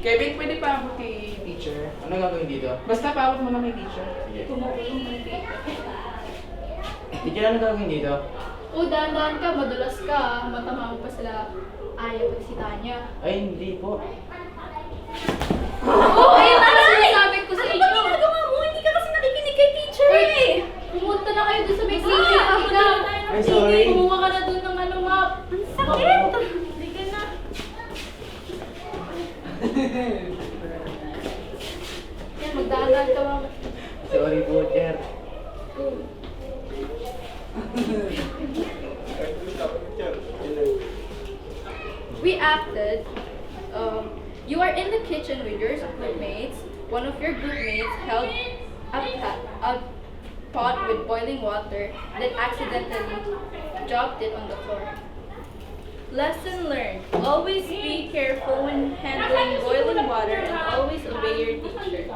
Kevin, pwede pa ako kay teacher. Ano gagawin dito? Basta paabot mo lang kay teacher. Sige. Tumulong ng tita. Teacher, ano gagawin dito? O, dahan-dahan ka, madulas ka. Matama mo pa sila. Ayaw pa si Tanya. Ay, hindi po. Oh, ayun na sinasabi ko sa inyo. Ano ba ginagawa mo? Hindi ka kasi nakikinig kay teacher eh. Pumunta na kayo doon sa may Ay, clinic. Ikaw, Ay, sorry. kumuha ka na doon ng ano, map. Ang sakit. Hindi ka na. Yan, magdahan-dahan ka, mama. Sorry po, Chair. We acted, you are in the kitchen with your groupmates. One of your groupmates held a pot with boiling water, then accidentally dropped it on the floor. Lesson learned. Always be careful when handling boiling water and always obey your teacher.